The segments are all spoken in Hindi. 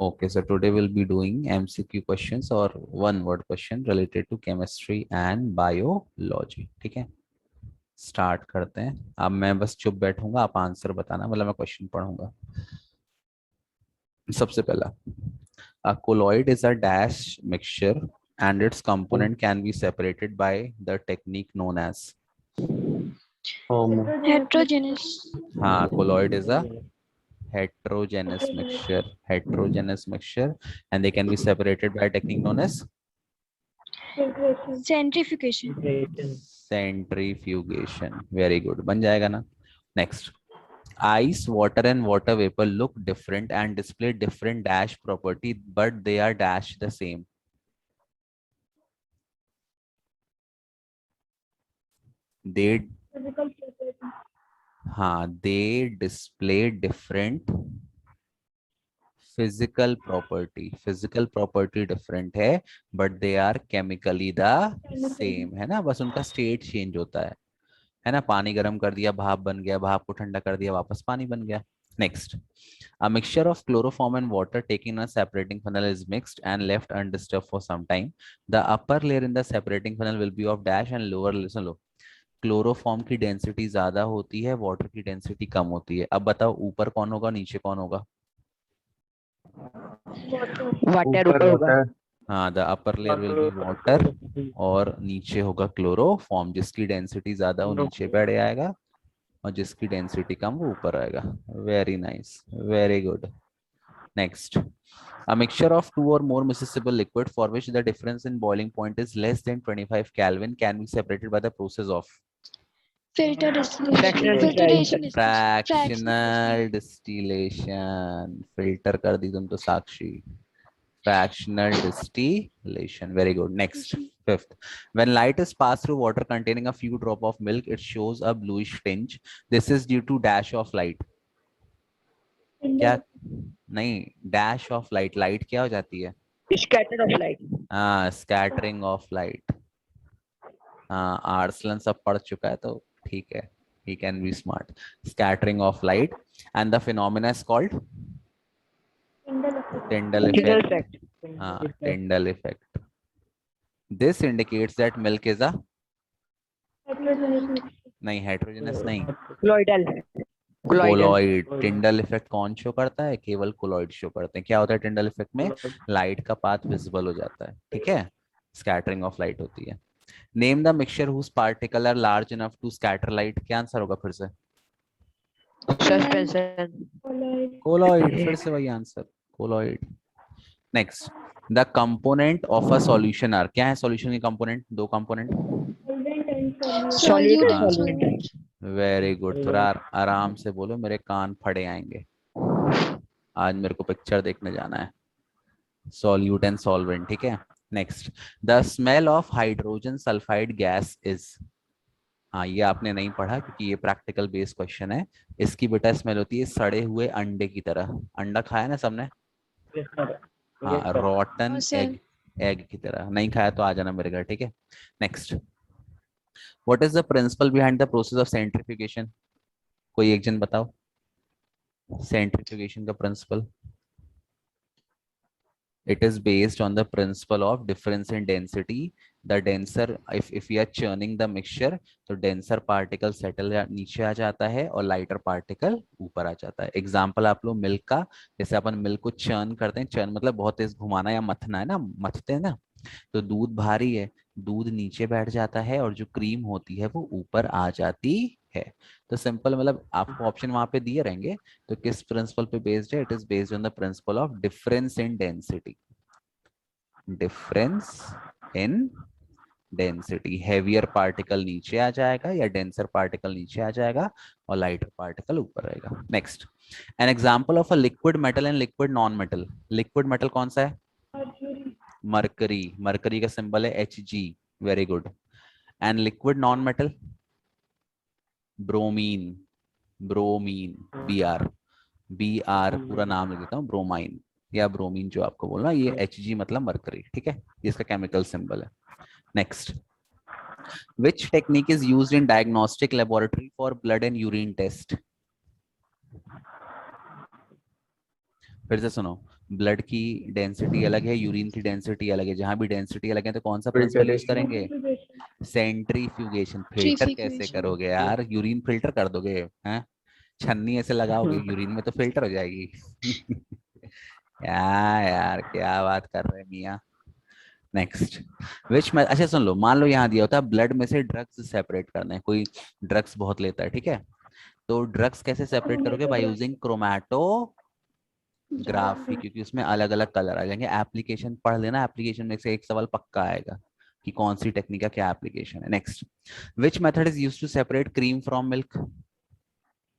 Okay, so today we'll be doing MCQ questions or one word question related to chemistry and biology. ठीक है, स्टार्ट करते हैं. अब मैं बस चुप बैठूंगा, आप आंसर बताना, मतलब मैं क्वेश्चन पढ़ूंगा. सबसे पहला, a colloid is a dash mixture and its component can be separated by the technique known as. Heterogeneous. हाँ, colloid is a heterogeneous mixture and they can be separated by a technique known as Centrifugation. centrifugation. Very good, बन जाएगा ना. Next, ice, water and water vapor look different and display different dash property, but they are dash the same. They हाँ, they display different physical property different है, but they are chemically the same. है ना, बस उनका state change होता है ना. पानी गर्म कर दिया, भाप बन गया, भाप को ठंडा कर दिया, वापस पानी बन गया. Next, a mixture of chloroform and water taken in a separating funnel is mixed and left undisturbed for some time. The upper layer in the separating funnel will be of dash and lower layer. Soon low, chloroform की डेंसिटी ज्यादा होती है, वाटर की डेंसिटी कम होती है. अब बताओ ऊपर कौन होगा, नीचे कौन होगा? वाटर ऊपर होगा. हाँ, the upper layer will be water और नीचे होगा क्लोरोफॉर्म. जिसकी डेंसिटी ज्यादा वो नीचे बैठ आएगा और जिसकी डेंसिटी कम वो ऊपर आएगा. Very nice, very good. Next, a mixture of two or more miscible liquid for which the difference in boiling point is less than 25 Kelvin can be separated by the process of fractional distillation. Filter कर दी तुम तो साक्षी. Fractional distillation. Very good. Next, fifth, when light is passed through water containing a few drop of milk, it shows a bluish tinge. This is due to dash of light. क्या? नहीं, dash of light. Light क्या हो जाती है? Scatter of light. हाँ, scattering of light. हाँ, आर्सलन सब पढ़ चुका है तो ठीक है. He can be smart. Scattering of light, and the phenomena is called Tyndall effect. Tyndall effect. This indicates that milk is a नहीं, heterogeneous नहीं, Colloidal. कोलॉइड. टिंडल इफेक्ट कौन शो करता है? केवल कोलॉइड शो करते हैं. क्या होता है टिंडल इफेक्ट में? लाइट का पाथ विजिबल हो जाता है. ठीक है, स्कैटरिंग ऑफ लाइट होती है. Name the mixture whose particle are large enough to scatter light. क्या आंसर होगा फिर से? Suspension. कोलॉइड. फिर से वही answer, colloid. Next, the component of a solution are. क्या है सॉल्यूशन के कंपोनेंट? दो component. Solute and solvent. Very good. थोड़ा आराम से बोलो, मेरे कान फटे आएंगे. आज मेरे को पिक्चर देखने जाना है. Solute and solvent. ठीक है. Next, the smell of hydrogen sulphide gas is. हाँ, ये आपने नहीं पढ़ा क्योंकि ये प्रैक्टिकल बेस्ड क्वेश्चन है. इसकी बेटा स्मेल होती है सड़े हुए अंडे की तरह. अंडा खाया ना सबने? हाँ, रॉटन एग. एग की तरह. नहीं खाया तो आ जाना मेरे घर. ठीक है. Next, what is the principle behind the process of सेंट्रिफिकेशन? कोई एक जन बताओ सेंट्रिफिकेशन का principal. It is based on the principle of difference in density. The denser, if we are churning the mixture, तो denser particle settle नीचे आ जाता है और lighter particle ऊपर आ जाता है. एग्जाम्पल आप लो मिल्क का. जैसे अपन मिल्क को चर्न करते हैं, चर्न मतलब बहुत तेज घुमाना या मथना है ना, मथते हैं ना. तो दूध भारी है, दूध नीचे बैठ जाता है और जो क्रीम होती है वो ऊपर आ जाती है. तो सिंपल, मतलब आपको ऑप्शन वहां पे दिए रहेंगे. तो किस प्रिंसिपल पे बेस्ड है? It is based on the principle of difference in density. Difference in density. Heavier particle नीचे आ जाएगा या डेंसर पार्टिकल नीचे आ जाएगा और लाइटर पार्टिकल ऊपर आएगा. Next, an example of a liquid metal and liquid non metal. Liquid metal कौन सा है? मरकरी. मरकरी का सिंबल है Hg. Very good. And liquid non metal? Bromine. Bromine. Br पूरा नाम लिख देता हूँ, ब्रोमाइन या ब्रोमीन जो आपको बोलना. ये Hg मतलब मरकरी. ठीक है, इसका केमिकल सिंबल है. Next, which technique is used in diagnostic laboratory for blood and urine test? फिर से सुनो, ब्लड की डेंसिटी अलग है, यूरिन की डेंसिटी अलग है, जहां भी डेंसिटी अलग है तो कौन सा प्रिंसिपल यूज करेंगे? सेंट्रीफ्यूगेशन। फिल्टर कैसे Centrifugation. करोगे यार, यूरिन फिल्टर कर दोगे हैं? छन्नी ऐसे लगाओगे यूरिन में तो फिल्टर हो जाएगी। क्या यार, क्या बात कर रहे हैं मियाँ। नेक्स्ट, विच में, अच्छा सुन लो, मान लो यहाँ दिया होता है ब्लड में से ड्रग्स सेपरेट करने हैं, कोई ड्रग्स बहुत लेता है, ठीक है, तो ड्रग्स कैसे सेपरेट करोगे? बाय यूजिंग क्रोमैटोग्राफी, क्योंकि उसमें अलग अलग कलर आ जाएंगे। एप्लीकेशन पढ़ लेना, एप्लीकेशन में से एक सवाल पक्का आएगा कि कौन सी टेक्निक का क्या एप्लीकेशन है। Next, which method is used to separate cream from milk?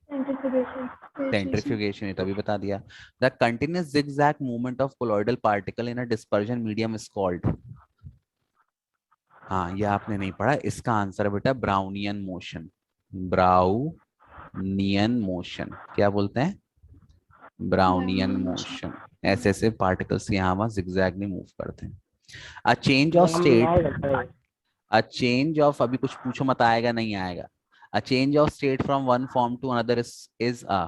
Centrifugation. Centrifugation, ये तो अभी बता दिया। The continuous zigzag movement of colloidal particle in a dispersion medium is called, हाँ ये आपने नहीं पढ़ा, इसका आंसर है बेटा ब्राउनियन मोशन। ब्राउनियन मोशन क्या बोलते हैं? Brownian motion. ऐसे ऐसे पार्टिकल्स यहाँ वहां जिगजैग में मूव करते हैं। A change of state, a change of, अभी कुछ पूछो मत आएगा नहीं आएगा। A change of state from one form to another is a,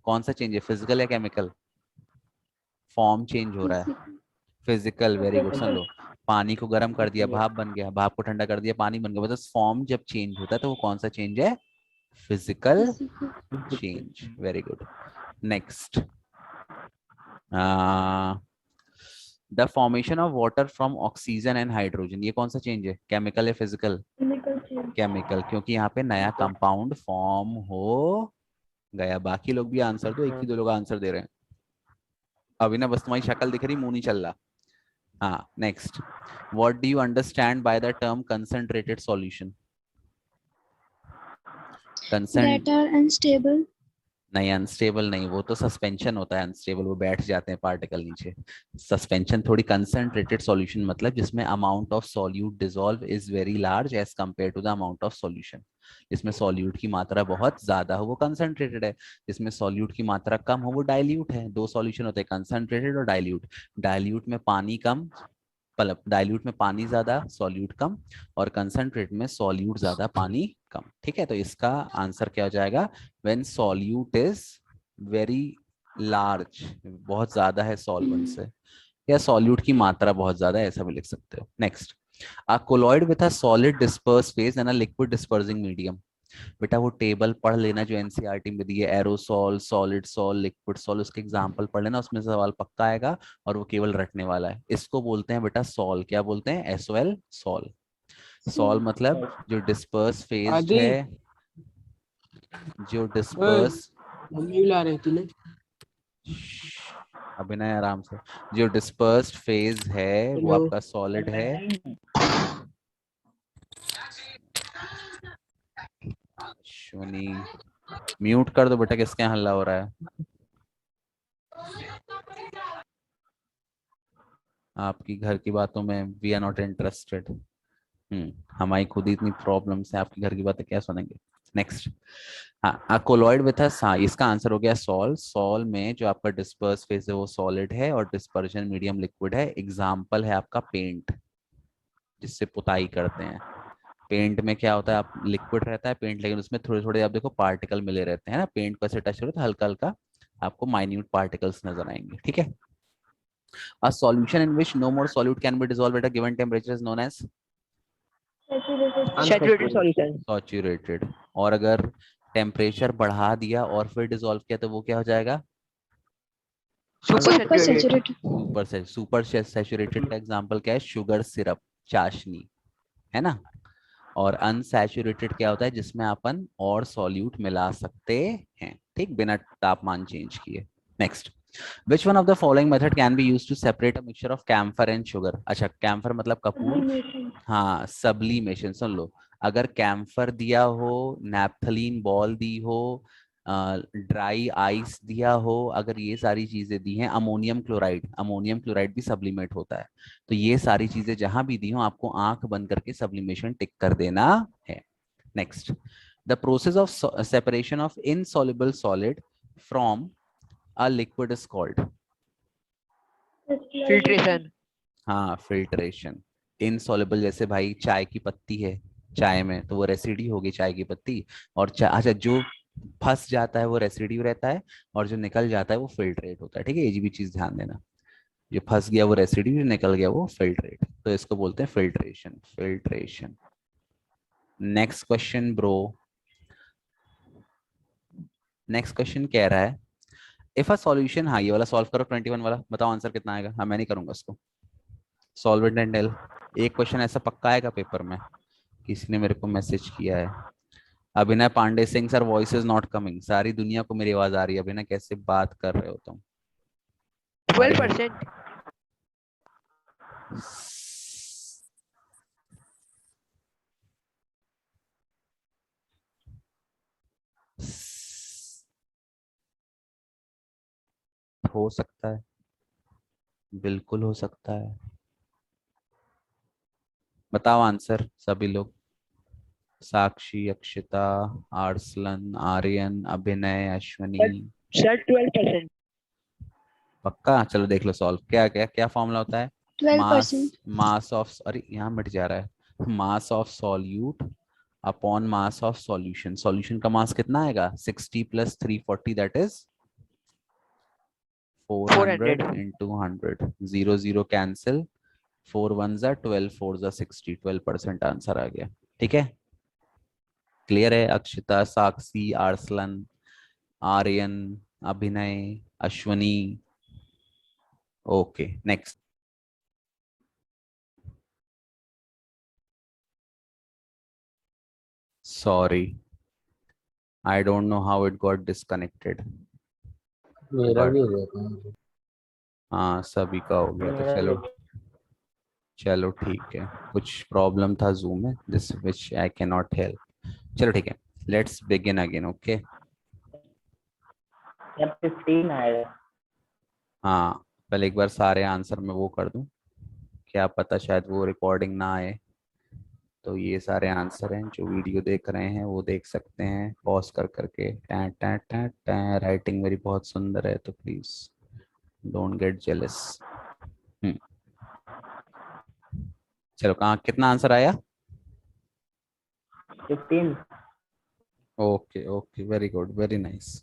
कौन सा चेंज है, फिजिकल या केमिकल? फॉर्म चेंज हो रहा है, Physical. फिजिकल। वेरी गुड, सुन लो, पानी को गर्म कर दिया भाप बन गया, भाप को ठंडा कर दिया पानी बन गया, मतलब फॉर्म जब चेंज होता है तो वो कौन सा चेंज है? Physical Physical. Change. Very good. Next, the formation of water from oxygen and hydrogen, ये कौन सा चेंज है, केमिकल या फिजिकल? केमिकल, क्योंकि यहाँ पे नया कंपाउंड फॉर्म हो गया। बाकी लोग भी आंसर दो, एक ही दो लोग आंसर दे रहे हैं अभी ना, बस तुम्हारी शक्ल दिख रही, मुंह नहीं चल रहा। हाँ next, what do you understand by the term concentrated solution? Consent, That are unstable. नहीं अनस्टेबल नहीं, वो तो सस्पेंशन होता है अनस्टेबल, वो बैठ जाते हैं पार्टिकल नीचे। सस्पेंशन थोड़ी, कंसंट्रेटेड सॉल्यूशन मतलब जिसमें amount of solute dissolve is very large as compare to the amount of solution. जिसमें सॉल्यूट की मात्रा बहुत ज्यादा हो वो कंसंट्रेटेड है, जिसमें सॉल्यूट की मात्रा कम हो वो डाइल्यूट है। दो सॉल्यूशन होते हैं, कंसंट्रेटेड और डाइल्यूट। डाइल्यूट में पानी कम, मतलब डाइल्यूट में पानी ज्यादा सॉल्यूट कम, और कंसंट्रेट में सॉल्यूट ज्यादा पानी कम। ठीक है, तो इसका आंसर क्या हो जाएगा? When solute is very large, बहुत ज्यादा है सॉल्वेंट से, या सॉल्यूट की मात्रा बहुत ज्यादा है, ऐसा भी लिख सकते हो। Next, a colloid with a solid disperse phase and a liquid dispersing medium. बेटा वो टेबल पढ़ लेना जो एनसीईआरटी में दी है, aerosol, solid sol, liquid sol, उसके एग्जांपल पढ़ लेना, उसमें सवाल पक्का आएगा और वो केवल रटने वाला है। इसको बोलते हैं बेटा सॉल, क्या बोलते हैं? SOL, sol. सॉल मतलब जो डिस्पर्स फेज्ड आदि है, जो डिस्पर्स, मम्मी ला रही थी ना। अभिनय आराम से, जो डिस्पर्स्ड फेज है वो हेलो। आपका सॉलिड है। अश्विनी म्यूट कर दो बेटा, किसके यहाँ हल्ला हो रहा है? आपकी घर की बातों में वी आर नॉट इंटरेस्टेड। हमारी खुद ही इतनी प्रॉब्लम्स है, आपकी घर की बातें क्या सुनेंगे। नेक्स्ट, हाँ कोलॉइड विथ हाँ, इसका आंसर हो गया सॉल। सॉल में जो आपका डिस्पर्स फेज है वो सॉलिड है और डिस्पर्शन मीडियम लिक्विड है। एग्जाम्पल है आपका पेंट, जिससे पुताई करते हैं। पेंट में क्या होता है, आप लिक्विड रहता है पेंट, लेकिन उसमें थोड़े थोड़े आप देखो पार्टिकल मिले रहते हैं ना, पेंट को ऐसे टच करो तो हल्का हल्का आपको माइन्यूट पार्टिकल्स नजर आएंगे। ठीक है, a solution in which no more solute can be dissolved at a given temperature is known as Saturated solution. saturated। और अगर टेम्परेचर बढ़ा दिया और फिर डिसॉल्व किया तो वो क्या हो जाएगा? Super Super saturated. saturated. Super saturated का एग्जांपल क्या है? शुगर सिरप, चाशनी, है ना। और अनसैचुरेटेड क्या होता है? जिसमें अपन और सॉल्यूट मिला सकते हैं, ठीक, बिना तापमान चेंज किए। Next, which one of the following method can be used to separate a mixture of camphor and sugar? अच्छा कैम्फर मतलब कपूर, Sublimation. हाँ सब्लीमेशन। सुन लो, अगर कैम्फर दिया हो, नैप्थलीन बॉल दी हो, ड्राई आइस दिया हो, अगर ये सारी चीजें दी हैं, अमोनियम क्लोराइड, अमोनियम क्लोराइड भी सब्लिमेट होता है, तो ये सारी चीजें जहां भी दी हो आपको आंख बंद करके सब्लिमेशन टिक कर देना है। Next, the process of separation of insoluble solid from a liquid is called, Filtration. हाँ फिल्ट्रेशन। इनसॉल्युबल जैसे भाई चाय की पत्ती है, चाय में तो वो रेसिडी होगी चाय की पत्ती, और अच्छा जो फंस जाता है वो रेसिड्यू रहता है, और जो निकल जाता है वो फिल्ट्रेट होता है। ठीक है, ये भी चीज ध्यान देना, जो फंस गया वो रेसिड्यू, निकल गया वो फिल्ट्रेट, तो इसको बोलते हैं filtration. Filtration. Next question bro. Next question कह रहा है इफ अ सॉल्यूशन, हाँ ये वाला सॉल्व करो 21 वाला, बताओ आंसर कितना आएगा। हाँ मैं नहीं करूंगा इसको, सॉल्वेंट एंड एल। एक क्वेश्चन ऐसा पक्का आएगा पेपर में, किसी ने मेरे को मैसेज किया है। Abhinay Pandey Singh sir voice is not coming, सारी दुनिया को मेरी आवाज आ रही है। अभिनय कैसे बात कर रहे हो तुम, हमारी 12%. हो सकता है, बिल्कुल हो सकता है। बताओ आंसर सभी लोग। साक्षी, अक्षिता, आर्सलन, आर्यन, अभिनय, अश्वनी। Sir, 12%. पक्का, चलो देख लो सॉल्व। क्या क्या क्या फॉर्मूला होता है? 12%. मास ऑफ, अरे यहाँ मिट जा रहा है, mass of solute upon mass of solution. Solution का मास कितना आएगा? 60 plus 340 that is 400 400. Into 100। 0 0 cancel, 4 1 जा 12, 4 जा 60, 12% आंसर आ गया। ठीक है, क्लियर है? अक्षिता, साक्षी, आर्सलन, आर्यन, अभिनय, Ashwani. Okay next. Sorry, I don't know how it got disconnected, मेरा बट भी हो गया था। हाँ सभी का हो गया, तो मेरा चलो, भी। चलो ठीक है। कुछ प्रॉब्लम था जूम में, this which I can not help. चलो ठीक है, लेट्स बिगिन अगेन। ओके, अब 15 आएगा। हाँ पहले एक बार सारे आंसर मैं वो कर दूं, क्या पता शायद वो रिकॉर्डिंग ना आए। तो ये सारे आंसर हैं, जो वीडियो देख रहे हैं वो देख सकते हैं पॉज कर करके। Time time time time, writing मेरी बहुत सुंदर है, तो प्लीज डोंट गेट जेलस। चलो कहाँ कितना आंसर आया? 15। Okay okay, very good, very nice.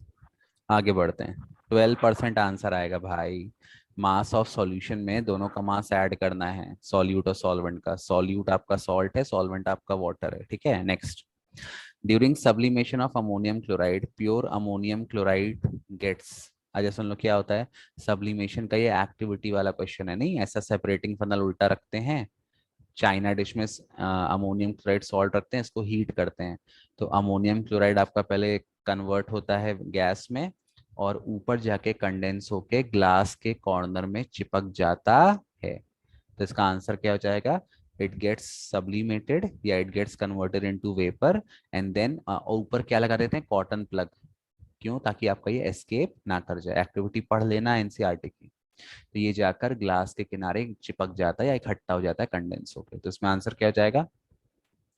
आगे बढ़ते हैं। 12% आंसर आएगा भाई। मास ऑफ सॉल्यूशन में दोनों का मास ऐड करना है, सॉल्यूट और सॉल्वेंट का। सॉल्यूट आपका सॉल्ट है, सॉल्वेंट आपका वाटर है। ठीक है, next. During sublimation of ammonium chloride, pure ammonium chloride gets. अच्छा सुन लो क्या होता है सब्लिमेशन का, ये एक्टिविटी वाला क्वेश्चन है, नहीं ऐसा सेपरेटिंग फनल उल्टा रखते हैं। चाइना डिश में अमोनियम क्लोराइड सॉल्ट रखते हैं, इसको हीट करते हैं, तो अमोनियम क्लोराइड आपका पहले कन्वर्ट होता है गैस में, और ऊपर जाके कंडेंस होके ग्लास के कॉर्नर में चिपक जाता है। तो इसका आंसर क्या हो जाएगा? इट गेट्स सब्लिमेटेड या it gets converted into vapour, and then ऊपर क्या लगा देते हैं? Cotton plug. क्यों? ताकि आपका ये एस्केप ना कर जाए। एक्टिविटी पढ़ लेना एनसीईआरटी की। तो ये जाकर ग्लास के किनारे चिपक जाता है या इकट्ठा हो जाता है कंडेंस होकर। तो इसमें आंसर क्या हो जाएगा?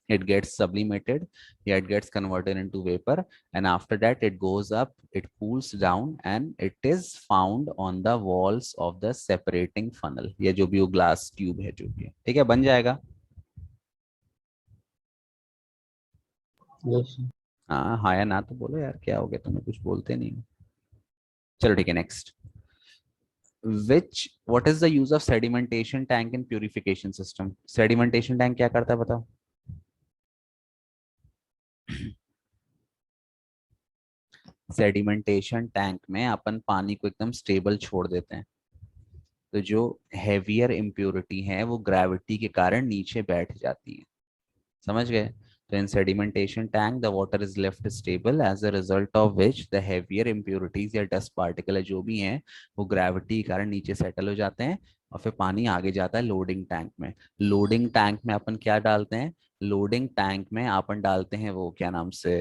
it gets sublimated, yeah, it gets converted into vapor, and after that it goes up, it cools down, and it is found on the walls of the separating funnel, ये जो भी वो ग्लास ट्यूब है जो भी है। ठीक है, बन जाएगा। यस। हाँ या ना तो बोलो यार, क्या हो गया तुम्हें, कुछ बोलते नहीं हो। चलो ठीक है, next. Which what is the use of sedimentation tank in purification system? Sedimentation tank क्या करता है बताओ? सेडिमेंटेशन टैंक में अपन पानी को एकदम स्टेबल छोड़ देते हैं, तो जो हैवियर इम्प्योरिटी है वो ग्रेविटी के कारण नीचे बैठ जाती है। समझ गए? तो in sedimentation tank the water is left stable, as a result of which the heavier impurities या डस्ट पार्टिकल है जो भी हैं, वो ग्रेविटी के कारण नीचे सेटल हो जाते हैं, और फिर पानी आगे जाता है लोडिंग टैंक में। लोडिंग टैंक में अपन क्या डालते हैं? लोडिंग टैंक में अपन डालते हैं वो क्या नाम से,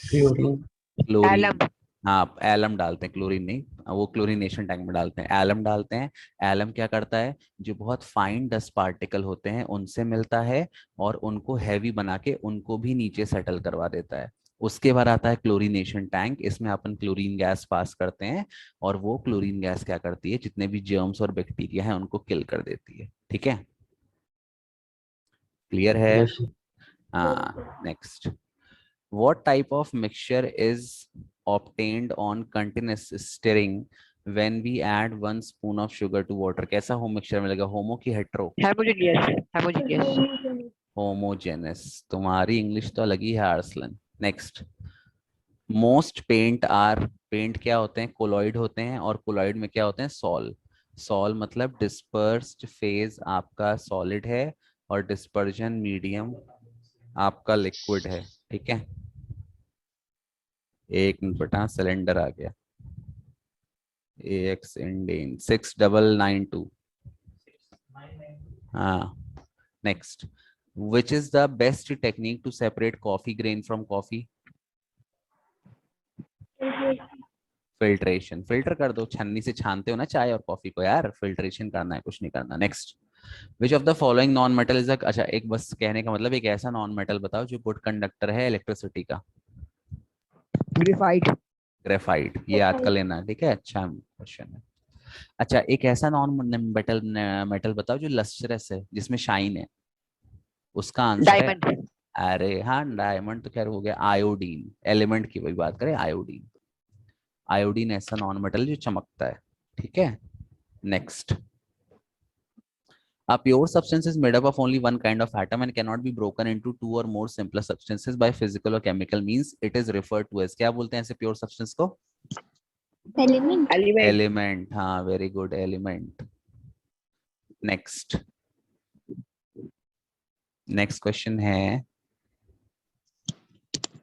क्लोरीन। क्लोरीन। Alum. हाँ एलम डालते हैं, क्लोरीन नहीं, वो क्लोरीनेशन टैंक में डालते हैं, एलम डालते हैं। एलम क्या करता है? जो बहुत फाइन डस्ट पार्टिकल होते हैं उनसे मिलता है, और उनको हैवी बना के उनको भी नीचे सेटल करवा देता है। उसके बाद आता है क्लोरीनेशन टैंक, इसमें अपन क्लोरीन गैस पास करते हैं, और वो क्लोरीन गैस क्या करती है? जितने भी जर्म्स और बैक्टीरिया हैं उनको किल कर देती है। ठीक है, क्लियर है? यस। हाँ next. what type of mixture is obtained on continuous stirring when we add 1 spoon of sugar to water? कैसा हो मिक्सचर मिलेगा, होमो की हेट्रो? Homogeneous. होमोजेनस। तुम्हारी इंग्लिश तो अलग ही है Arsalan. Next, most paint are, paint क्या होते हैं, कोलॉइड होते हैं, और कोलॉइड में क्या होते हैं, सॉल। सॉल मतलब डिस्पर्स्ड फेज आपका सॉलिड है और डिस्पर्जन मीडियम आपका लिक्विड है, ठीक है। एक मिनट बेटा, सिलेंडर आ गया, AX इंडेन 6992। हाँ, next, which is the best technique to separate coffee grain from coffee? Filtration. Filter कर दो, छन्नी से छानते हो ना चाय और कॉफी को यार, फिल्ट्रेशन करना है, कुछ नहीं करना। Next, which of the following non metal is, अच्छा एक बस कहने का मतलब एक ऐसा नॉन मेटल बताओ जो गुड कंडक्टर है इलेक्ट्रिसिटी का। Graphite. ग्रेफाइट, ये याद कर लेना, ठीक है, अच्छा क्वेश्चन है। अच्छा, एक ऐसा नॉन मेटल मेटल बताओ जो लस्ट्रस है, जिसमें शाइन है, उसका आंसर है, Diamond. अरे हाँ डायमंड तो खैर हो गया, आयोडीन। एलिमेंट की वही बात करें, आयोडीन। आयोडीन ऐसा नॉन मेटल जो चमकता है, ठीक है। Next, a pure substance is made up of only one kind of atom and cannot be broken into two or more simpler substances by physical or chemical means. It is referred to as, क्या बोलते हैं ऐसे प्योर सब्सटेंस को? Element. Element. एलिमेंट। हाँ, very good, element. Next, next question है,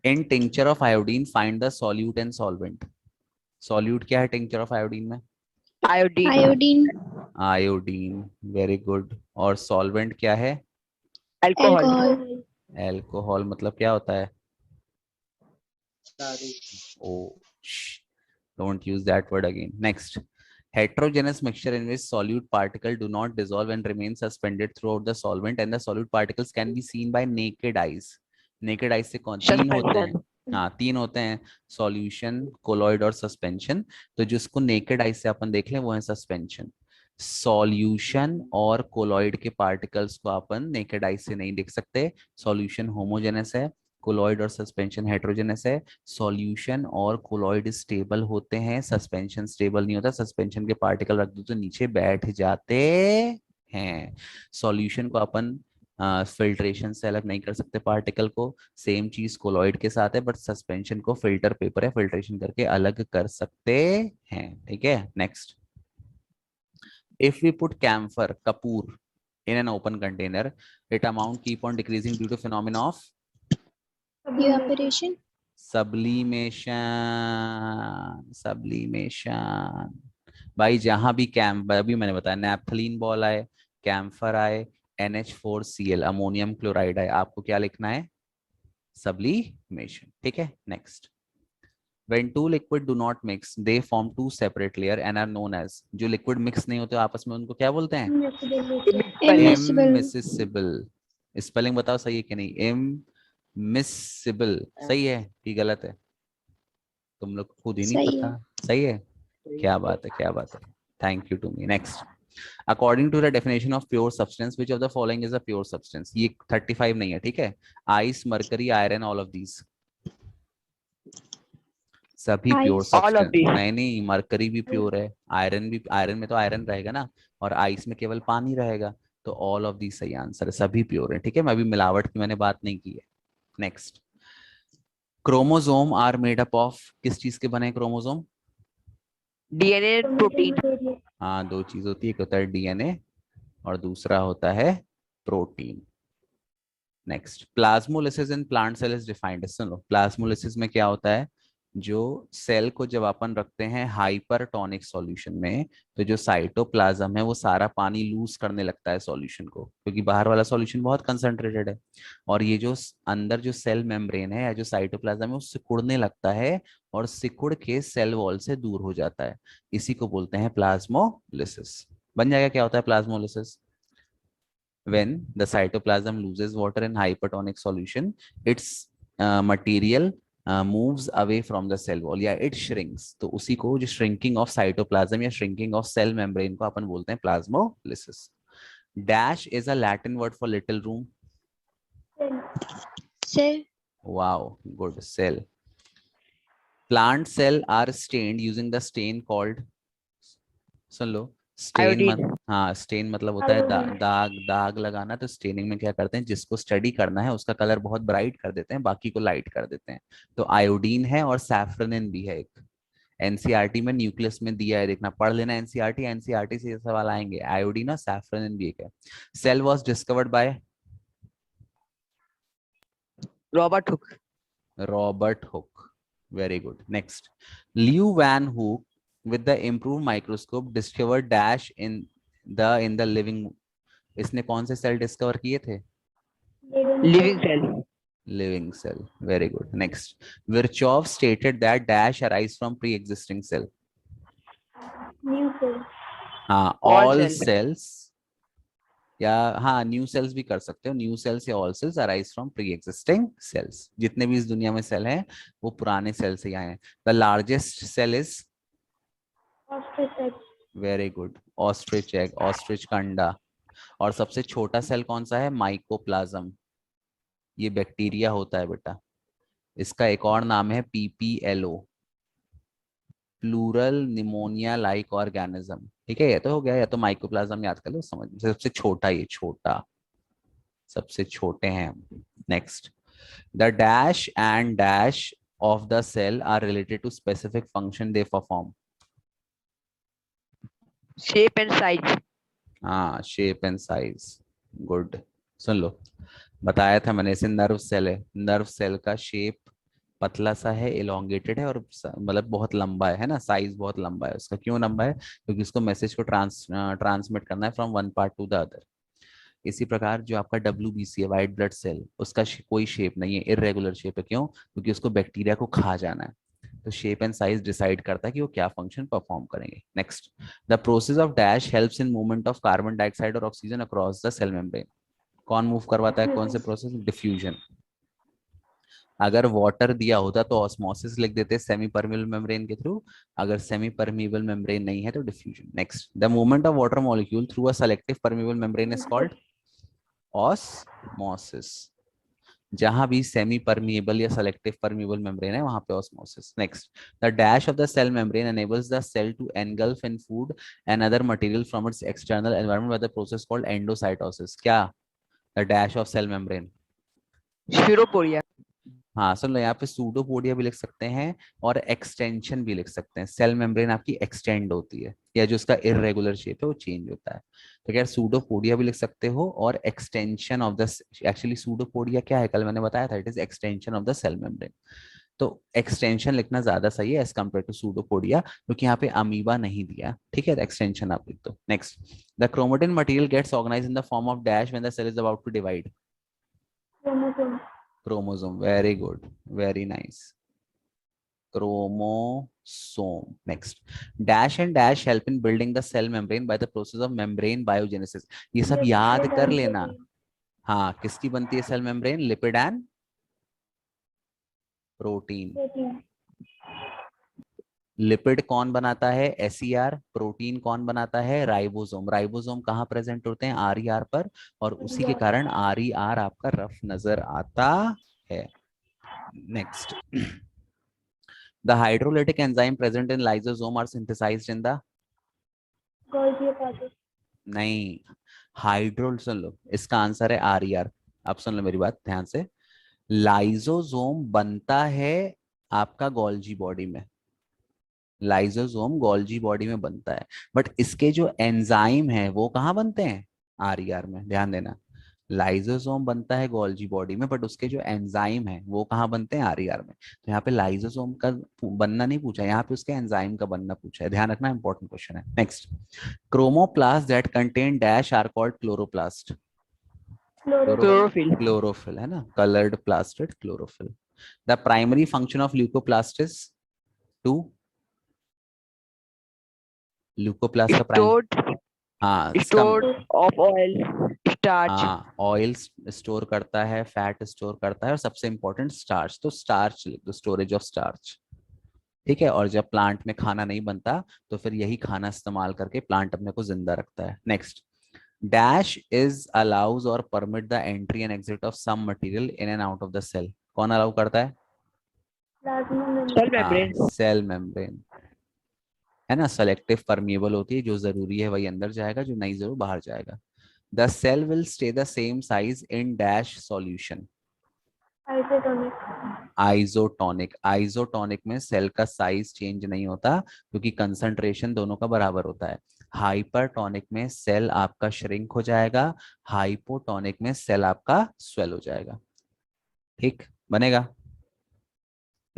in tincture of iodine find the solute and solvent. Solute क्या है टिंचर ऑफ आयोडीन में? Iodine. Iodine. Iodine, very good. और सॉल्वेंट क्या है? Alcohol. Alcohol. एल्कोहल मतलब क्या होता है? ओ, don't use that word again. Next, heterogeneous mixture in which solute particle do not dissolve and remain suspended throughout the solvent and the solute particles can be seen by naked eyes. Naked eyes से कौन, तीन होते हैं? Suspension. हाँ, तीन होते हैं, सॉल्यूशन, कोलॉइड और सस्पेंशन। तो जिसको नेकेड आई से अपन देख लें वो है सस्पेंशन। सॉल्यूशन और कोलॉइड के पार्टिकल्स को अपन नेकेड आई से नहीं देख सकते। सॉल्यूशन होमोजेनस है, कोलॉइड और सस्पेंशन हेटेरोजेनस है। सॉल्यूशन और कोलॉइड स्टेबल होते हैं, सस्पेंशन स्टेबल नहीं होता, सस्पेंशन के पार्टिकल रख दो तो नीचे बैठ जाते हैं। सॉल्यूशन को अपन फिल्ट्रेशन से अलग नहीं कर सकते पार्टिकल को, सेम चीज कोलॉइड के साथ है, बट सस्पेंशन को फिल्टर पेपर है, फिल्ट्रेशन करके अलग कर सकते हैं, ठीक है। Next, if we put camphor, kapoor, in an open container, its amount keep on decreasing due to phenomena of Evaporation. Sublimation. Sublimation भाई, जहां भी अभी मैंने बताया, नैप्थलीन बॉल आए, कैम्फर आए, NH4Cl अमोनियम क्लोराइड आए, आपको क्या लिखना है? सब्लीमेशन, ठीक है। Next, when two liquid do not mix they form two separate layer and are known as, जो लिक्विड मिक्स नहीं होते आपस में उनको क्या बोलते हैं? Immiscible. इमिसिबल। स्पेलिंग बताओ सही है कि नहीं? इमिसिबल सही है कि गलत है? तुम लोग खुद ही नहीं सही पता। है। सही है, क्या बात है, क्या बात है, thank you to me. Next, according to the definition of pure substance which of the following is a pure substance. ये 35 नहीं है, ठीक है। Ice, mercury, iron, all of these, सभी pure Ice. All of substance. these. नहीं नहीं, मरकरी भी प्योर है, आयरन भी, आयरन में तो आयरन रहेगा ना, और आइस में केवल पानी रहेगा, तो ऑल ऑफ दी सही आंसर है, सभी प्योर है, ठीक है। मैं अभी मिलावट की मैंने बात नहीं की है। Next, chromosome are made up of, किस चीज के बने क्रोमोसोम? DNA. Protein. हाँ, दो चीज होती है, एक होता है DNA और दूसरा होता है protein. Next, plasmolysis in plant cell is defined. सुनो, प्लाज्मोलिसिस में क्या होता है, जो सेल को जब अपन रखते हैं हाइपरटोनिक सॉल्यूशन में, तो जो साइटोप्लाज्म है वो सारा पानी लूज करने लगता है सॉल्यूशन को, क्योंकि बाहर वाला सॉल्यूशन बहुत कंसंट्रेटेड है, और ये जो अंदर जो सेल मेम्ब्रेन है या जो साइटोप्लाज्म है वो सिकुड़ने लगता है और सिकुड़ के सेल वॉल से दूर हो जाता है। इसी को बोलते हैं प्लाज्मोलिसिस। बन जाएगा, क्या होता है plasmolysis? when the cytoplasm loses water in hypertonic solution, its material moves away from the cell wall, या it shrinks, तो उसी को जो shrinking of cytoplasm या shrinking of cell membrane को अपन बोलते हैं plasmolysis। dash is a Latin word for little room। Cell. Wow, good. Cell. Plant cell are stained using the stain called, सुन लो, स्टेन मत, Iodine. हाँ स्टेन मतलब होता है दाग दाग लगाना। तो स्टेनिंग में क्या करते हैं, जिसको स्टडी करना है उसका कलर बहुत ब्राइट कर देते हैं, बाकी को लाइट कर देते हैं। तो आयोडीन है और सैफ्रनिन भी है एक। एनसीईआरटी में न्यूक्लियस में दिया है, देखना पढ़ लेना एनसीईआरटी, एनसीईआरटी से ये सवाल आएंगे। आयोडीन और सैफ्रनिन भी एक है। Cell was discovered by Robert Hooke. Robert Hooke. Very good. Next, Leeuwen van Hoek with the improved microscope discovered dash in the living। इसने कौन से सेल डिस्कवर किए थे? Living cell. Living cell. Very good. Next, Virchow stated that dash arise from pre-existing cell। New cell. हाँ, All all cells. cells, या हाँ न्यू सेल्स भी कर सकते हो, न्यू सेल्स या all cells arise from pre existing cells. जितने भी इस दुनिया में सेल हैं वो पुराने सेल से ही आए हैं। The largest cell is, Ostrich egg. Very good, ostrich egg, ostrich का अंडा। और सबसे छोटा सेल कौन सा है? माइकोप्लाज्म। ये बैक्टीरिया होता है बेटा। इसका एक और नाम है PPLO, pleural pneumonia like organism. ठीक है, ये तो हो गया, या तो माइकोप्लाज्म याद कर लो, समझ में। सबसे छोटा, ये छोटा, सबसे छोटे हैं हम। Next, the dash and dash of the cell are related to specific function they perform. Shape and size. हाँ, शेप एंड साइज। गुड। सुन लो, बताया था मैंने, इसे नर्व सेल है। नर्व सेल का शेप पतला सा है, इलोंगेटेड है, और मतलब बहुत लंबा है ना, साइज बहुत लंबा है उसका। क्यों लंबा है? क्योंकि उसको मैसेज को ट्रांसमिट करना है from one part two the other. इसी प्रकार जो आपका WBC है, वाइट ब्लड सेल, उसका कोई शेप नहीं है, इरेगुलर शेप है। क्यों? क्योंकि उसको बैक्टीरिया को खा जाना है। तो शेप एंड साइज डिसाइड करता है कि वो क्या फंक्शन परफॉर्म करेंगे। Next, the process of dash helps in movement of carbon dioxide और oxygen across the cell membrane. कौन मूव करवाता है? कौन से प्रोसेस? डिफ्यूजन। अगर वाटर दिया होता तो ऑस्मोसिस लिख देते सेमी परमिएबल मेम्ब्रेन के थ्रू। अगर सेमी परमिएबल मेम्ब्रेन नहीं है तो diffusion. Next, the movement of water molecule through a selective permeable membrane is called osmosis. जहां भी सेमी परमिएबल या सेलेक्टिव परमिएबल मेम्ब्रेन है वहां पे osmosis. Next, the dash of the cell membrane enables the cell to engulf in food and other material from its external environment by the process called endocytosis। क्या? The dash of cell membrane. Spheropodia. हाँ सुन लो, यहाँ पे सूडोपोडिया भी लिख सकते हैं और एक्सटेंशन भी लिख सकते हैं। सेल मेम्ब्रेन आपकी एक्सटेंड होती है, या जो उसका इरेगुलर शेप है वो चेंज होता है। तो क्या, सूडोपोडिया भी लिख सकते हो और extension of the, actually pseudopodia क्या है कल मैंने बताया था, it is extension of the cell membrane. तो एक्सटेंशन लिखना ज्यादा सही है एज कम्पेयर टू सूडोपोडिया, क्योंकि यहाँ पे अमीबा नहीं दिया। ठीक है, एक्सटेंशन आप लिख दो। Next, the chromatin material gets organized in the form of dash when the cell is about to divide. Chromosome. Chromosome. Very good, very nice, chromosome. Next, dash and dash help in building the cell membrane by the process of membrane biogenesis. ये सब याद कर लेना। हाँ, किसकी बनती है cell membrane? Lipid and protein. Protein. Lipid कौन बनाता है? SER। प्रोटीन कौन बनाता है? राइबोसोम। राइबोसोम कहाँ प्रेजेंट होते हैं? RER पर, और उसी के कारण RER आपका रफ नजर आता है। Next, the hydrolytic enzyme present in lysosome are synthesized in the, Golgi aparatus. नहीं, हाइड्रोल, सुन लो इसका आंसर है RER। अब सुन लो मेरी बात ध्यान से, लाइसोसोम बनता है आपका गोल्जी बॉडी में, लाइसोसोम गोल्जी बॉडी में बनता है, बट इसके जो एंजाइम है वो कहाँ बनते हैं? RER में। ध्यान देना, लाइसोसोम बनता है गोल्जी बॉडी में, बट उसके जो एंजाइम है वो कहाँ बनते हैं? RER में। तो यहाँ पे लाइसोसोम का बनना नहीं पूछा, यहाँ पे उसके एंजाइम का बनना पूछा है। ध्यान रखना, इंपॉर्टेंट क्वेश्चन है। Next, chromoplast that contain dash are called chloroplast. Chlorophyll. Chlorophyll है ना, coloured plastid chlorophyll. The primary function of leucoplast is to, leucoplast का प्राइम, Stored. हाँ इसका, Stored of oil. Starch. हाँ ऑयल स्टोर करता है, फैट स्टोर करता है, और सबसे इंपॉर्टेंट स्टार्च। तो स्टार्च लिख दो, स्टोरेज ऑफ स्टार्च। ठीक है, और जब प्लांट में खाना नहीं बनता तो फिर यही खाना इस्तेमाल करके प्लांट अपने को जिंदा रखता है। नेक्स्ट, डैश इज अलाउज और permit the entry and exit of some material in and out of the cell. कौन अलाउ करता है? Plasma membrane. Cell membrane. हाँ, सेल मेम्ब्रेन है ना, सेलेक्टिव परमिएबल होती है, जो जरूरी है वही अंदर जाएगा, जो नहीं जरूर बाहर जाएगा। The cell will stay the same size in dash solution. Isotonic. Isotonic, isotonic में सेल का साइज चेंज नहीं होता क्योंकि कंसंट्रेशन दोनों का बराबर होता है। हाइपरटोनिक में सेल आपका श्रिंक हो जाएगा, हाइपोटोनिक में सेल आपका स्वेल हो जाएगा। ठीक बनेगा?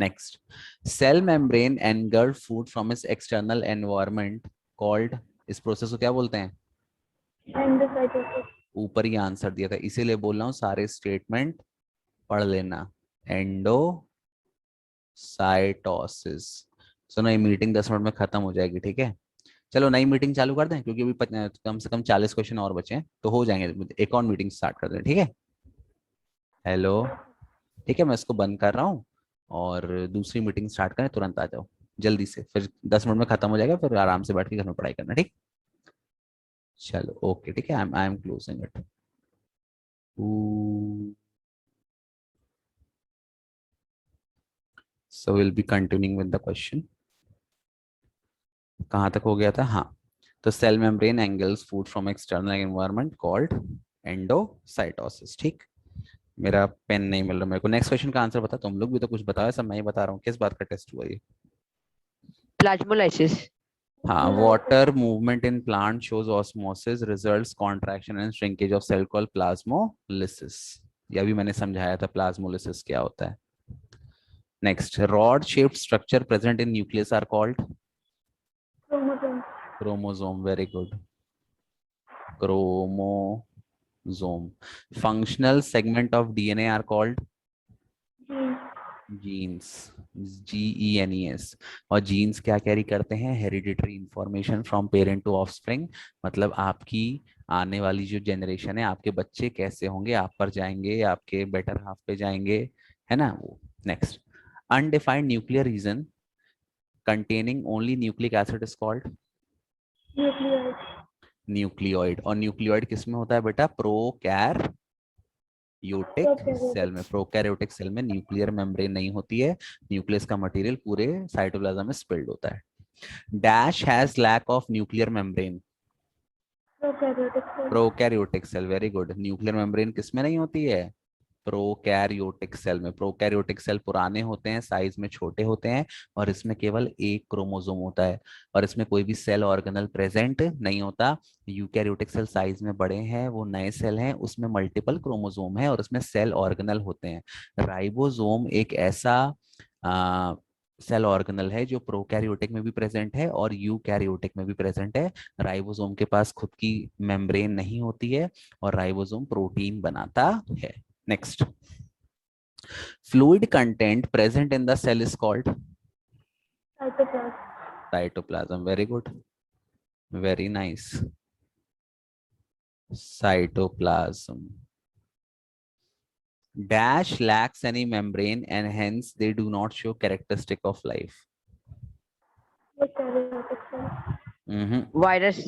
Next, cell membrane engulf food from its external environment called, इस प्रोसेस को क्या बोलते हैं? एंडोसाइटोसिस। ऊपर ही आंसर दिया था, इसीलिए बोल रहा हूँ सारे स्टेटमेंट पढ़ लेना। एंडोसाइटोसिस। सुनो, ये मीटिंग 10 मिनट में खत्म हो जाएगी, ठीक है? चलो नई मीटिंग चालू कर दें, क्योंकि अभी कम से कम 40 क्वेश्चन और बचे हैं, तो हो जाएंगे। एक और मीटिंग स्टार्ट कर दें, ठीक है? हेलो, ठीक है, मैं इसको बंद कर रहा हूँ और दूसरी मीटिंग स्टार्ट करें, तुरंत आ जाओ जल्दी से, फिर 10 मिनट में खत्म हो जाएगा, फिर आराम से बैठ के घर में पढ़ाई करना, ठीक? चलो ओके, ठीक है, I am closing it. So we'll be continuing with the question. कहाँ तक हो गया था? हाँ, तो cell membrane engulfs food from external environment called endocytosis. ठीक, मेरा पेन नहीं मिल रहा मेरे को। नेक्स्ट क्वेश्चन का आंसर बता, तुम लोग भी तो कुछ बताओ, सब मैं ही बता रहा हूँ, किस बात का टेस्ट हुआ ये? Plasmolysis. हाँ, water movement in plant shows osmosis results contraction and shrinkage of cell called plasmolysis. ये भी मैंने समझाया था प्लाज्मोलिसिस क्या होता है। Next, rod shaped structure present in nucleus are called chromosome. Chromosome. Very good, chromosome. Functional segment of DNA are called gene. Genes, GENES। और जीन्स क्या कैरी करते हैं? Hereditary information from parent to offspring, मतलब आपकी आने वाली जो जनरेशन है, आपके बच्चे कैसे होंगे, आप पर जाएंगे, आपके बेटर हाफ पे जाएंगे, है ना वो। Next, undefined nuclear region containing only nucleic acid is called nucleoid. Nucleoid. और न्यूक्लियोइड किस में होता है बेटा? प्रोकैरियोटिक सेल में। प्रोकैरियोटिक सेल में न्यूक्लियर मेम्ब्रेन नहीं होती है, न्यूक्लियस का मटेरियल पूरे साइटोप्लाज्म में स्पिल्ड होता है। Dash has lack of nuclear membrane prokaryotic cell. Prokaryotic cell. Very good, nuclear membrane किस में नहीं होती है? प्रोकैरियोटिक सेल में। प्रोकैरियोटिक सेल पुराने होते हैं, साइज में छोटे होते हैं, और इसमें केवल एक क्रोमोसोम होता है, और इसमें कोई भी सेल ऑर्गेनल प्रेजेंट नहीं होता। यूकैरियोटिक सेल साइज में बड़े हैं, वो नए सेल हैं, उसमें मल्टीपल क्रोमोसोम है और उसमें सेल ऑर्गेनल होते हैं। राइबोसोम एक ऐसा सेल ऑर्गेनल है जो प्रोकैरियोटिक में भी प्रेजेंट है और यूकैरियोटिक में भी प्रेजेंट है। राइबोसोम के पास खुद की मेम्ब्रेन नहीं होती है और राइबोसोम प्रोटीन बनाता है। Next, fluid content present in the cell is called cytoplasm. cytoplasm. Very good, very nice. Cytoplasm. Dash lacks any membrane and hence they do not show characteristic of life. Prokaryotic cell. Virus.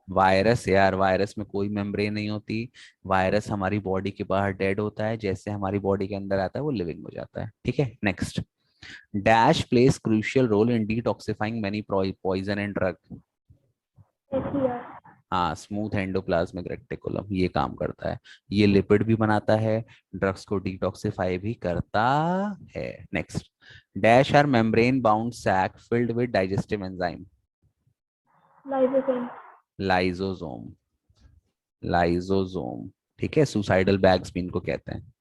Virus, यार वायरस में कोई मेम्ब्रेन नहीं होती। वायरस हमारी बॉडी के बाहर डेड होता है, जैसे हमारी बॉडी के अंदर आता है वो लिविंग हो जाता है। ठीक है, next, dash plays crucial role in detoxifying many poison and drug. SER. हाँ, स्मूथ एंडोप्लाज्मिक रेटिकुलम ये काम करता है, ये लिपिड भी बनाता है, ड्रग्स को डिटॉक्सिफाई भी करता है। Next, dash are membrane bound sac filled with digestive enzyme. Lysosome. Lysosome, lysosome. ठीक है, सुसाइडल बैग्स भी इनको कहते हैं।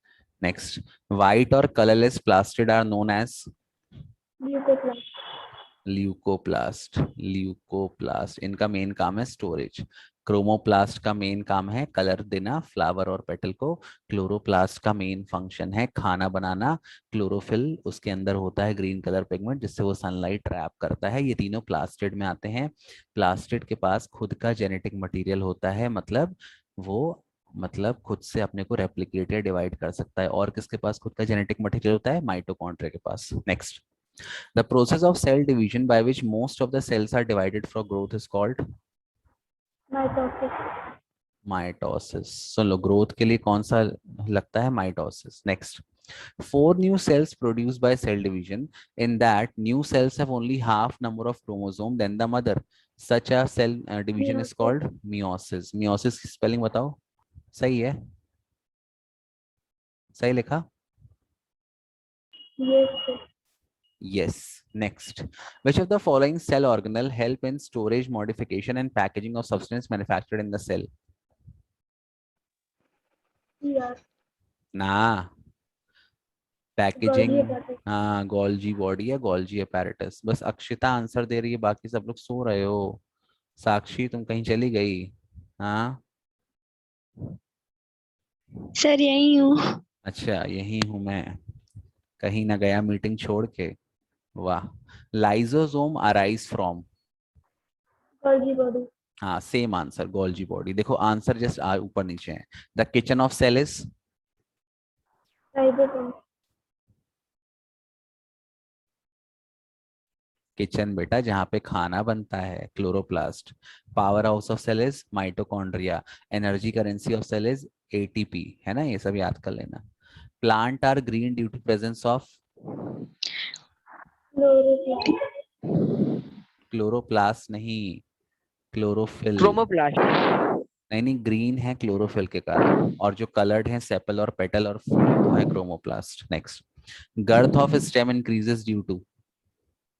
नेक्स्ट, व्हाइट और colourless plastid are known as leucoplast. Leucoplast. Leucoplast, इनका मेन काम है स्टोरेज। क्रोमोप्लास्ट का मेन काम है कलर देना फ्लावर और पेटल को। क्लोरोप्लास्ट का मेन फंक्शन है खाना बनाना। क्लोरोफिल, उसके अंदर होता है ग्रीन कलर पिगमेंट जिससे वो सनलाइट ट्रैप करता है। ये तीनों प्लास्टिड में आते हैं। प्लास्टिड के पास खुद का जेनेटिक मटेरियल होता है, मतलब खुद से अपने को रेप्लिकेट या डिवाइड कर सकता है। और किसके पास खुद का जेनेटिक मटेरियल होता है? माइटोकॉन्ड्रिया के पास। Next, the process of cell division by which most of the cells are divided for growth is called mitosis. mitosis. Soon low, growth के लिए कौन सा लगता है? Mitosis. Next, 4 new cells produced by cell division. In that, new cells have only half number of chromosome than the mother. Such a cell division is Meiosis. called meiosis. Meiosis की spelling बताओ. सही है? सही लिखा? Yes, sir. Yes. Next. Which of the following cell organelle help in storage, modification, and packaging of substance manufactured in the cell? ER. Nah. Golgi packaging. apparatus. हाँ, गोल्जी बॉडी या गोल्जी apparatus. बस अक्षिता आंसर दे रही है, बाकी सब लोग सो रहे हो. साक्षी तुम कहीं चली गई? हाँ. सर यही हूँ। अच्छा, यही हूं मैं. कहीं ना गया मीटिंग छोड़ के. वाह. Lysosome arise from. Golgi body. हाँ, सेम आंसर, गोल्जी बॉडी. देखो आंसर जस्ट ऊपर नीचे है. The kitchen of cell is. Ribosome. Kitchen बेटा जहाँ पे खाना बनता है, chloroplast. Power house of cell is mitochondria. Energy currency of cell is ATP. है ना, ये सब याद कर लेना. Plant are green due to presence of. Chloroplast. Chloroplast नहीं, क्लोरोफिल. Chromoplast. नहीं नहीं, ग्रीन है क्लोरोफिल के कारण, और जो कलर्ड है सेपल और पेटल और फ्रूट वो है chromoplast. Next. Girth of stem increases due to.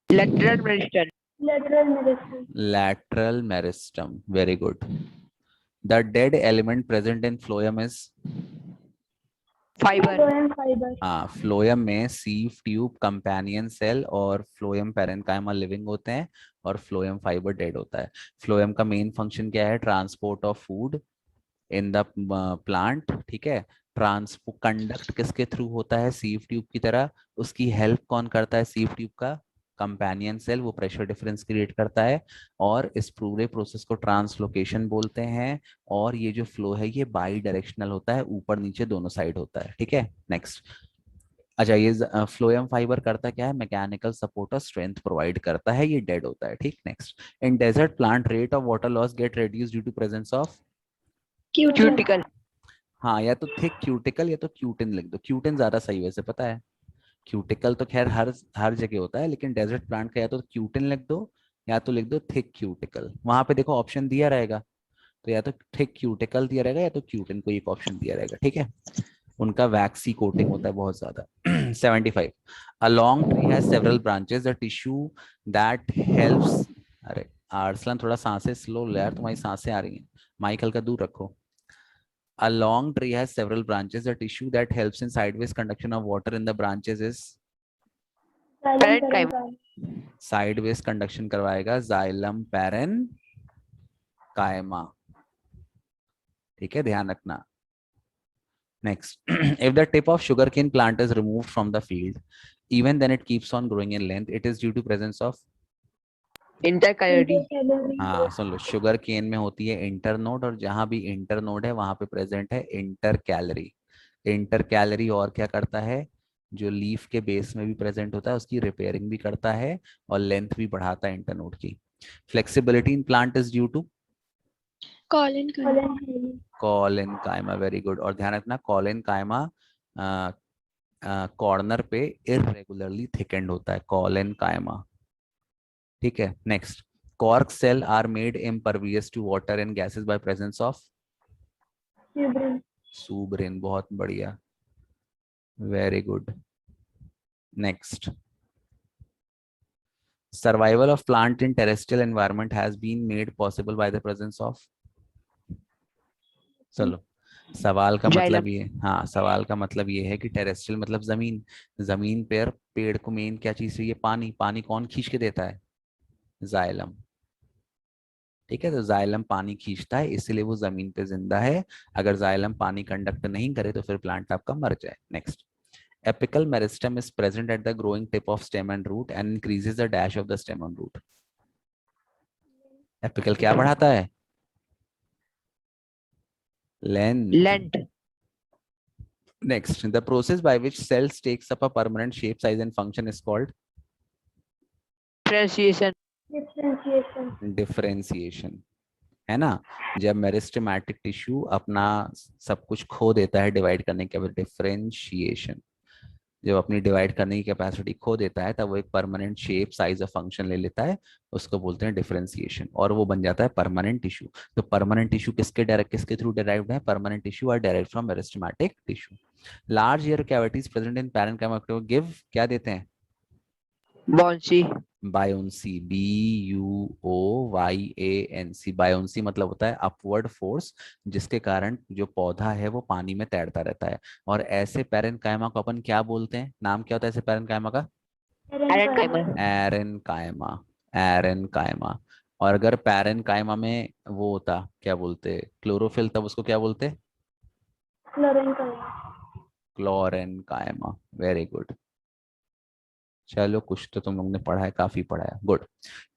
Lateral meristem. Lateral meristem. Lateral meristem. Very good. The dead element present in phloem is. Fiber. Phloem fiber. हाँ, फ्लोएम में सीव ट्यूब, कंपेनियन सेल और फ्लोएम पैरेन्काइमा लिविंग होते हैं, और फ्लोएम फाइबर डेड होता है. फ्लोएम का मेन फंक्शन क्या है? Transport of food in the plant. ठीक है. ट्रांसपोर्ट कंडक्ट किसके थ्रू होता है? सीव ट्यूब की तरह. उसकी हेल्प कौन करता है? सीव ट्यूब का कंपेनियन सेल. वो प्रेशर डिफरेंस क्रिएट करता है, और इस पूरे प्रोसेस को ट्रांसलोकेशन बोलते हैं. और ये जो फ्लो है ये बाई डायरेक्शनल होता है, ऊपर नीचे दोनों साइड होता है. ठीक है. नेक्स्ट. अच्छा, ये फ्लोएम फाइबर करता क्या है? मैकेनिकल सपोर्ट और स्ट्रेंथ प्रोवाइड करता है. ये डेड होता है. ठीक. Next. In desert plant rate of water loss get reduce due to presence of. Cuticle. हाँ, या तो थिक क्यूटिकल या तो क्यूटिन लिख दो. क्यूटिन ज्यादा सही वैसे, पता है. क्यूटिकल तो खैर हर जगह होता है, लेकिन डेजर्ट प्लांट का या तो क्यूटिन लिख दो या तो लिख दो थिक क्यूटिकल. वहां पे देखो ऑप्शन दिया रहेगा, तो या तो थिक क्यूटिकल दिया रहेगा या तो क्यूटिन, को एक ऑप्शन दिया रहेगा. ठीक है. उनका वैक्सी कोटिंग होता है बहुत ज्यादा. 75. A long tree has several branches. The tissue that helps. अरे आर्सलन, थोड़ा सांसें स्लो ले यार, तुम्हारी सांसें आ रही हैं. माइक हल्का दूर रखो. A long tree has several branches. The tissue that helps in sideways conduction of water in the branches is. Xylem Parenchyma. parenchyma. Sideways conduction करवाएगा xylem parenchyma. ठीक है, ध्यान रखना. Next. If the tip of sugarcane plant is removed from the field, even then it keeps on growing in length. It is due to presence of. Intercalary. Intercalary. हाँ सुन लो, शुगर केन में होती है इंटरनोड, और जहां भी इंटरनोड है वहां पे प्रेजेंट है इंटर कैलरी. इंटर कैलरी और क्या करता है? जो लीफ के बेस में भी प्रेजेंट होता है उसकी रिपेयरिंग भी करता है, और लेंथ भी बढ़ाता है इंटरनोड की. Flexibility in plant is due to. कॉलिन का Parenchyma. कॉलेनकाइमा. Very good. और ध्यान रखना, कॉलेनकाइमा कॉर्नर पे इरेगुलरली थिकेंड होता है. कॉलेनकाइमा. ठीक है. Next. Cork cell are made impervious to water and gases by presence of. Suberin. Suberin. बहुत बढ़िया. Very good. Next. Survival of plant in terrestrial environment has been made possible by the presence of. चलो, सवाल का मतलब ये, हाँ सवाल का मतलब ये है कि टेरेस्ट्रियल मतलब जमीन. जमीन पर पेड़ को मेन क्या चीज चाहिए? पानी. पानी कौन खींच के देता है? जाइलम. ठीक है. तो जाइलम पानी खींचता है, इसलिए वो जमीन पे जिंदा है. अगर जाइलम पानी कंडक्ट नहीं करे तो फिर प्लांट आपका मर जाए. Next. Apical meristem is present at the growing tip of stem and root and increases the dash of the stem and root. Apical क्या बढ़ाता है? Length. Next. The process by which cells takes up a permanent shape, size and function is called. Differentiation. Differentiation. Differentiation. है ना. जब मेरिस्टेमेटिक टिश्यू अपना सब कुछ खो देता है डिवाइड करने के बाद, डिफरेंशिएशन. जब अपनी डिवाइड करने की कैपेसिटी खो देता है तब वो एक परमानेंट शेप साइज और फंक्शन ले लेता है, उसको बोलते हैं डिफरेंशिएशन, और वो बन जाता है परमानेंट टिश्यू। तो परमानेंट टिश्यू किसके थ्रू डेराइव्ड है? Permanent tissue are derived from meristematic tissue. Large air cavities present in parenchyma give क्या देते हैं? बॉन्सी। Buoyancy, BUOYANC। बायोन्सी मतलब होता है अपवर्ड फोर्स, जिसके कारण जो पौधा है वो पानी में तैरता रहता है। और ऐसे पैरेन्काइमा को अपन क्या बोलते हैं? नाम क्या होता है ऐसे पैरेन्काइमा का? पैरेन्काइमा। एरेनकाइमा। एरेनकाइमा। और अगर पैरेन्काइमा में वो होता, क्या बोलते, क्लोरोफिल, तब उसको क्या बोलते? क्लोरेनकाइमा। Very good. चलो कुछ तो तुम लोग ने पढ़ा है, काफी पढ़ा है, good.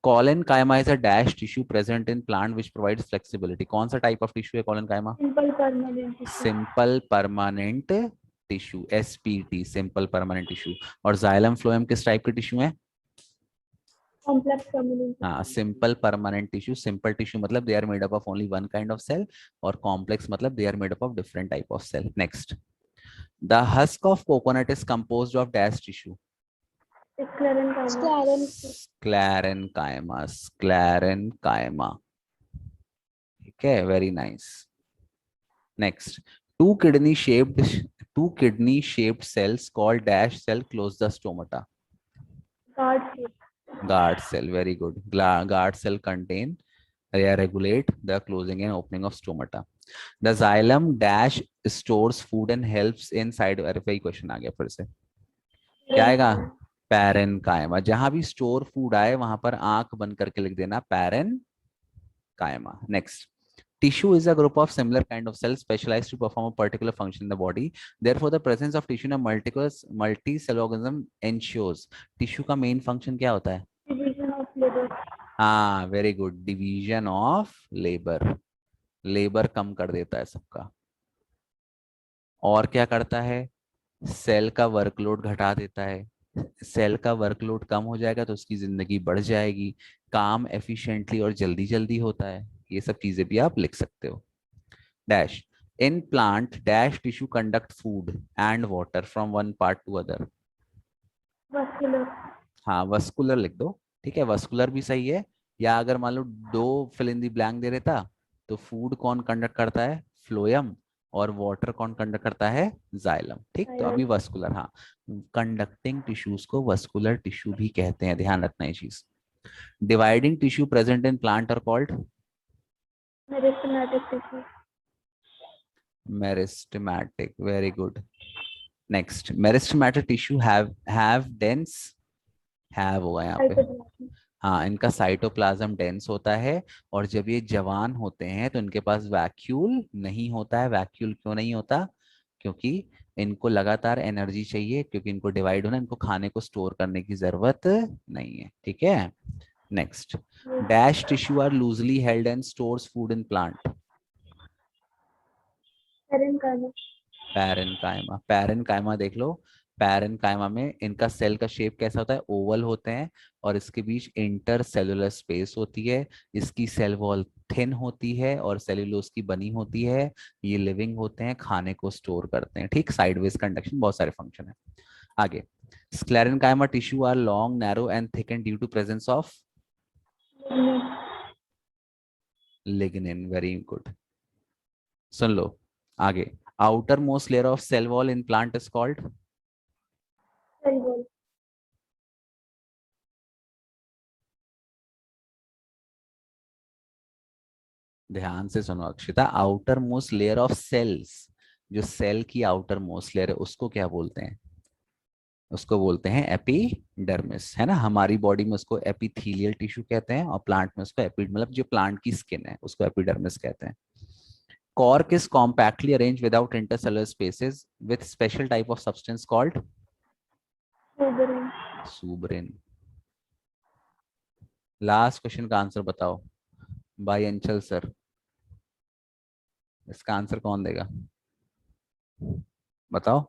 Collenchyma is a dash tissue present in plant which provides flexibility. कौन सा टाइप ऑफ टिश्यू है collenchyma? Simple permanent simple permanent tissue, SPT, simple permanent tissue. और जाइलम फ्लोएम किस टाइप के टिश्यू है? कॉम्प्लेक्स परमानेंट हाँ, simple permanent tissue. Simple tissue मतलब they are made up of only one kind of cell, और कॉम्प्लेक्स मतलब they are made up of different type of cell. Next, the husk of coconut is composed of dash tissue. Sclerenchyma. Sclerenchyma. ठीक है, very nice. Next, two kidney shaped cells called dash cell close the stomata. Guard cell, very good. Guard cell contain, they regulate the closing and opening of stomata. The xylem dash stores food and helps inside। अरे वही क्वेश्चन आ गया फिर से, क्या आएगा? पैरेन्काइमा। जहां भी स्टोर फूड आए वहां पर आंख बंद करके लिख देना parenchyma. Next, tissue is a group of similar kind of cells specialized to perform a particular function in the body. Therefore, the presence of tissue in a multi-cell organism ensures। tissue का main function क्या होता है? Division of labour. हाँ, very good, division of labour. Labour कम कर देता है सबका। और क्या करता है? सेल का वर्कलोड घटा देता है। सेल का वर्कलोड कम हो जाएगा तो उसकी जिंदगी बढ़ जाएगी, काम एफिशिएंटली और जल्दी जल्दी होता है। ये सब चीजें भी आप लिख सकते हो। Dash, in plant dash tissue conduct food and water from one part two other. Vascular. हाँ, वस्कुलर लिख दो, ठीक है, वस्कुलर भी सही है। या अगर मान लो दो फिल इन दी ब्लैंक दे देता, तो फूड कौन कंडक्ट करता है? फ्लोएम। और वाटर कौन कंडक्ट करता है? जाइलम। ठीक, तो अभी वस्कुलर, हाँ, कंडक्टिंग टिश्यूज को वस्कुलर टिश्यू भी कहते हैं, ध्यान रखना ये चीज। Dividing tissue present in plant are called meristematic tissue. Meristematic, very good. Next, meristematic tissue have dense, have होगा यहाँ पे, हाँ, इनका साइटोप्लाज्म डेंस होता है। और जब ये जवान होते हैं तो इनके पास वैक्यूल नहीं होता है। वैक्यूल क्यों नहीं होता? क्योंकि इनको लगातार एनर्जी चाहिए, क्योंकि इनको डिवाइड होना, इनको खाने को स्टोर करने की जरूरत नहीं है। ठीक है, next, dash tissue are loosely held and stores food in plant. Parenchyma. Parenchyma. Parenchyma देख लो, पैरेन्काइमा में इनका सेल का शेप कैसा होता है? ओवल होते हैं, और इसके बीच इंटर सेलुलर स्पेस होती है। इसकी सेल वॉल थिन होती है और सेल्यूलोज की बनी होती है। ये लिविंग होते हैं, खाने को स्टोर करते हैं। ठीक, साइडवेज कंडक्शन, बहुत सारे फंक्शन है। आगे, sclerenchyma tissue are long, narrow and thick and due to presence of lignin. Very good, सुन लो आगे। Outer most layer of cell wall in plant is called cell wall. ध्यान से सुनो Akshita, outer most layer of cells, जो सेल की आउटर मोस्ट लेयर है उसको क्या बोलते हैं? उसको बोलते हैं एपिडर्मिस, है ना। हमारी बॉडी में उसको एपिथेलियल टिश्यू कहते हैं, और प्लांट में उसको मतलब जो प्लांट की स्किन है उसको एपिडर्मिस कहते हैं। Cork is compactly arranged without intercellular spaces with special type of substance called सुबरिन। सुबरिन। Last question का आंसर बताओ बाय अंचल सर। इसका आंसर कौन देगा? बताओ।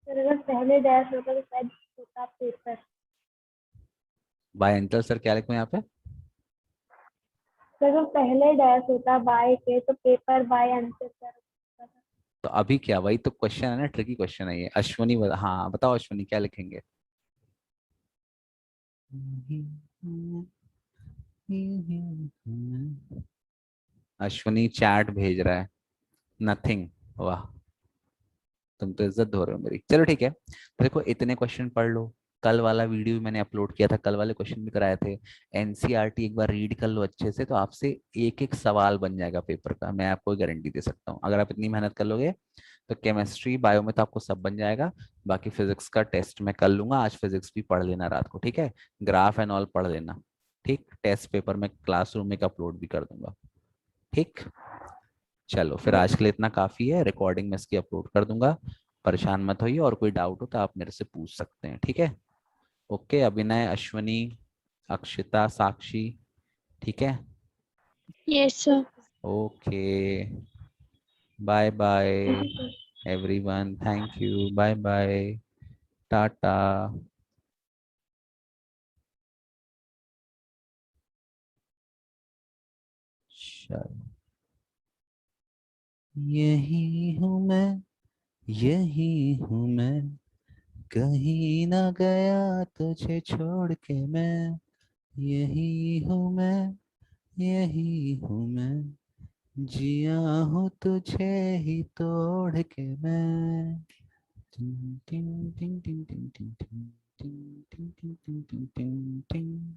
अगर पहले डैश होता तो शायद होता पेपर। बाय अंचल सर क्या लिखूं यहाँ पे? अगर पहले डैश होता बाय के तो पेपर बाय आंसर कर होता था। तो अभी क्या, वही तो क्वेश्चन है ना, ट्रिकी क्वेश्चन है ये। अश्वनी हाँ बताओ अश्वनी क्या लिखेंगे? अश्वनी चैट भेज रहा है, नथिंग। वाह, तुम तो इज्जत धो रहे हो मेरी। चलो ठीक है, तो देखो इतने क्वेश्चन पढ़ लो। कल वाला वीडियो भी मैंने अपलोड किया था, कल वाले क्वेश्चन भी कराए थे। एनसीईआरटी एक बार रीड कर लो अच्छे से, तो आपसे एक एक सवाल बन जाएगा पेपर का, मैं आपको गारंटी दे सकता हूँ। अगर आप इतनी मेहनत कर लोगे तो केमिस्ट्री बायो में तो आपको सब बन जाएगा। बाकी फिजिक्स का टेस्ट मैं कर लूंगा, आज फिजिक्स भी पढ़ लेना रात को, ठीक है? ग्राफ एंड ऑल पढ़ लेना, ठीक? टेस्ट पेपर में क्लासरूम में अपलोड भी कर दूंगा, ठीक? चलो फिर आज के लिए इतना काफी है, रिकॉर्डिंग में इसकी अपलोड कर दूंगा। परेशान मत होइए, और कोई डाउट हो तो आप मेरे से पूछ सकते हैं, ठीक है? ओके, अभिनय, अश्वनी, अक्षिता, साक्षी, ठीक है? Yes sir. Okay, bye bye everyone, thank you, bye bye, tata. चलो, यही हूँ मैं, यही हूँ मैं, कहीं ना गया तुझे छोड़ के मैं। यही हूँ मैं, यही हूँ मैं, जिया हूँ तुझे ही तोड़ के मैं। टिंग टिंग टिंग टिंग टिंग टिंग टिंग टिंग टिंग टिंग टिंग टिंग टिंग टिंग।